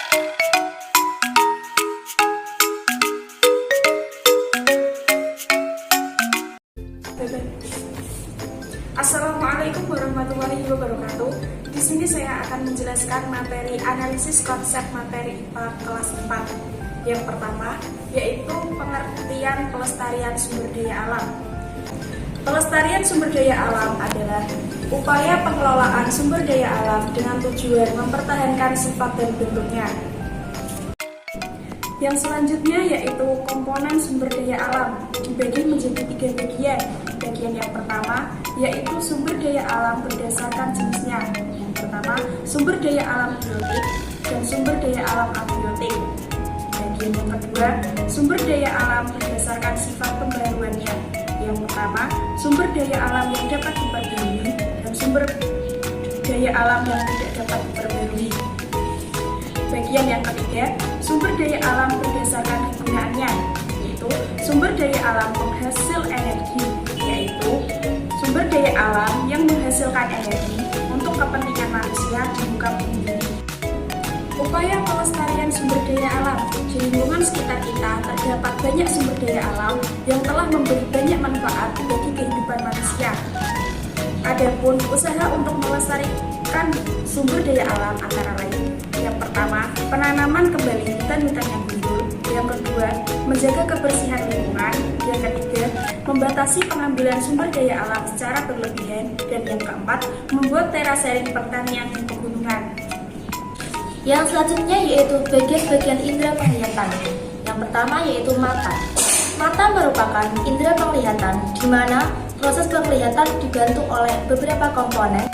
Assalamualaikum warahmatullahi wabarakatuh. Di sini saya akan menjelaskan materi analisis konsep materi IPA kelas 4. Yang pertama, yaitu pengertian pelestarian sumber daya alam. Pelestarian sumber daya alam adalah upaya pengelolaan sumber daya alam dengan tujuan mempertahankan sifat dan bentuknya. Yang selanjutnya yaitu komponen sumber daya alam, dibagi menjadi 3 bagian. Bagian yang pertama yaitu sumber daya alam berdasarkan jenisnya. Yang pertama, sumber daya alam biotik dan sumber daya alam abiotik. Bagian yang kedua, sumber daya alam berdasarkan sifat pembaruannya. Yang pertama, sumber daya alam yang dapat diperbarui dan sumber daya alam yang tidak dapat diperbarui. Bagian yang ketiga, sumber daya alam berdasarkan kegunaannya, yaitu sumber daya alam penghasil energi, yaitu sumber daya alam yang menghasilkan energi untuk kepentingan manusia di muka bumi. Upaya pelestarian sumber daya alam. Di lingkungan sekitar kita terdapat banyak sumber daya alam yang telah memberi banyak manfaat bagi kehidupan manusia. Adapun usaha untuk melestarikan sumber daya alam antara lain: yang pertama, penanaman kembali hutan-hutan yang gundul; yang kedua, menjaga kebersihan lingkungan; yang ketiga, membatasi pengambilan sumber daya alam secara berlebihan; dan yang keempat, membuat terasering pertanian di pegunungan. Yang selanjutnya yaitu bagian-bagian indera penglihatan. Yang pertama yaitu mata. Mata merupakan indera penglihatan di mana proses penglihatan dibantu oleh beberapa komponen.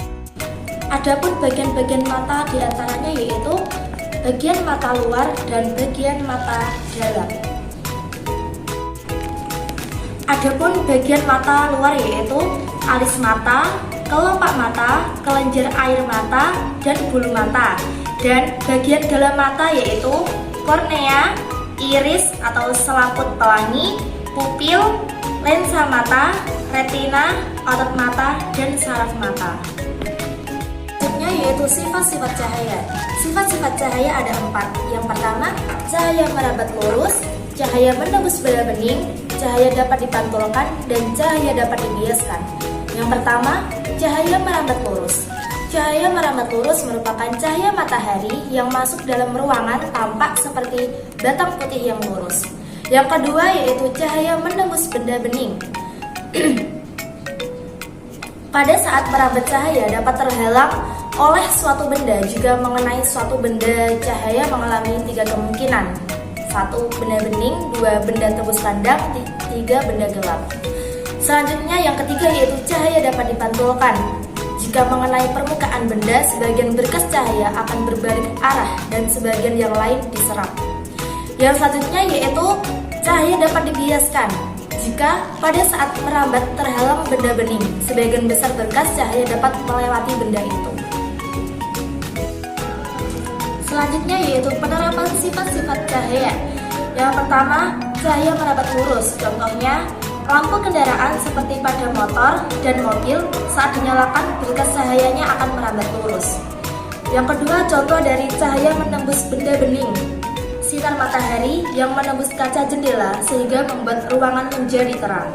Adapun bagian-bagian mata diantaranya yaitu bagian mata luar dan bagian mata dalam. Adapun bagian mata luar yaitu alis mata, kelopak mata, kelenjar air mata, dan bulu mata. Dan bagian dalam mata yaitu kornea, iris atau selaput pelangi, pupil, lensa mata, retina, otot mata, dan saraf mata. Selanjutnya yaitu sifat-sifat cahaya. Sifat-sifat cahaya ada 4. Yang pertama, cahaya merambat lurus, cahaya menembus benda bening, cahaya dapat dipantulkan, dan cahaya dapat dibiaskan. Yang pertama, cahaya merambat lurus. Cahaya merambat lurus merupakan cahaya matahari yang masuk dalam ruangan tampak seperti batang putih yang lurus. Yang kedua yaitu cahaya menembus benda bening. Pada saat merambat cahaya dapat terhalang oleh suatu benda. Jika mengenai suatu benda, cahaya mengalami 3 kemungkinan: 1. Benda bening, 2. Benda tembus pandang, 3. Benda gelap. Selanjutnya yang ketiga yaitu cahaya dapat dipantulkan. Jika mengenai permukaan benda, sebagian berkas cahaya akan berbalik arah dan sebagian yang lain diserap. Yang selanjutnya yaitu cahaya dapat dibiaskan. Jika pada saat merambat terhalang benda bening, sebagian besar berkas cahaya dapat melewati benda itu. Selanjutnya yaitu penerapan sifat-sifat cahaya. Yang pertama, cahaya merambat lurus. Contohnya, lampu kendaraan seperti pada motor dan mobil saat dinyalakan berkas cahayanya akan merambat lurus. Yang kedua, contoh dari cahaya menembus benda bening. Sinar matahari yang menembus kaca jendela sehingga membuat ruangan menjadi terang.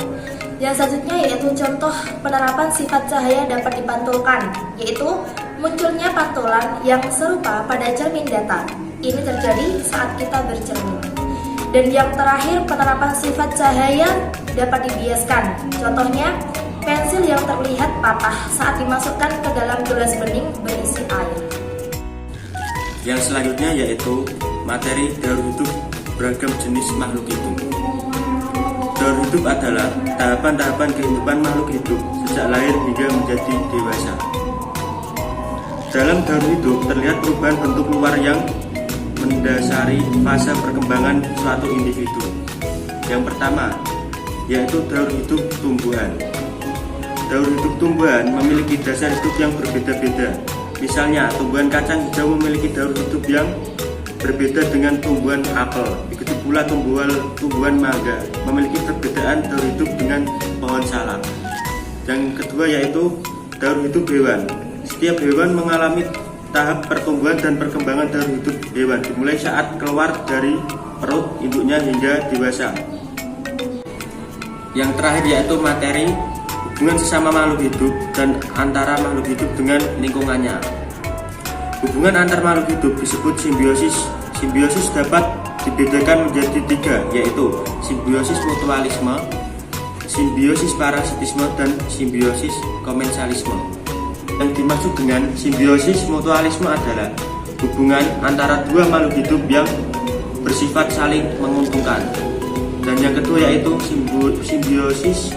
Yang selanjutnya yaitu contoh penerapan sifat cahaya dapat dipantulkan, yaitu munculnya pantulan yang serupa pada cermin datar. Ini terjadi saat kita bercermin. Dan yang terakhir, penerapan sifat cahaya dapat dibiaskan. Contohnya, pensil yang terlihat patah saat dimasukkan ke dalam gelas bening berisi air. Yang selanjutnya yaitu materi daur hidup beragam jenis makhluk hidup. Daur hidup adalah tahapan-tahapan kehidupan makhluk hidup sejak lahir hingga menjadi dewasa. Dalam daur hidup terlihat perubahan bentuk luar yang mendasari fase perkembangan suatu individu. Yang pertama yaitu daur hidup tumbuhan. Daur hidup tumbuhan memiliki dasar hidup yang berbeda-beda. Misalnya, tumbuhan kacang hijau memiliki daur hidup yang berbeda dengan tumbuhan apel. Begitu pula tumbuhan mangga memiliki perbedaan daur hidup dengan pohon salak. Yang kedua yaitu daur hidup hewan. Setiap hewan mengalami tahap pertumbuhan dan perkembangan daur hidup hewan dimulai saat keluar dari perut induknya hingga dewasa. Yang terakhir yaitu materi, hubungan sesama makhluk hidup dan antara makhluk hidup dengan lingkungannya. Hubungan antar makhluk hidup disebut simbiosis. Simbiosis dapat dibedakan menjadi 3, yaitu simbiosis mutualisme, simbiosis parasitisme, dan simbiosis komensalisme. Yang dimaksud dengan simbiosis mutualisme adalah hubungan antara dua makhluk hidup yang bersifat saling menguntungkan. Dan yang kedua yaitu simbiosis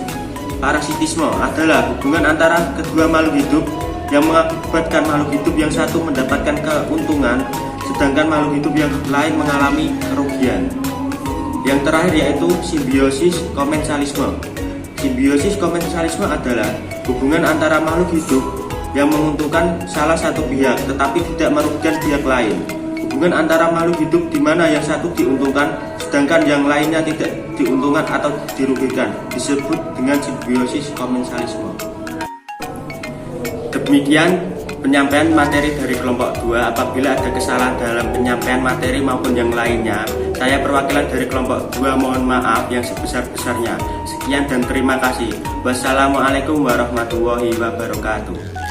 parasitisme adalah hubungan antara kedua makhluk hidup yang mengakibatkan makhluk hidup yang satu mendapatkan keuntungan sedangkan makhluk hidup yang lain mengalami kerugian. Yang terakhir yaitu simbiosis komensalisme. Simbiosis komensalisme adalah hubungan antara makhluk hidup yang menguntungkan salah satu pihak tetapi tidak merugikan pihak lain. Hubungan antara makhluk hidup di mana yang satu diuntungkan sedangkan yang lainnya tidak diuntungkan atau dirugikan disebut dengan simbiosis komensalisme. Demikian penyampaian materi dari kelompok 2. Apabila ada kesalahan dalam penyampaian materi maupun yang lainnya, saya perwakilan dari kelompok 2 mohon maaf yang sebesar-besarnya. Sekian dan terima kasih. Wassalamualaikum warahmatullahi wabarakatuh.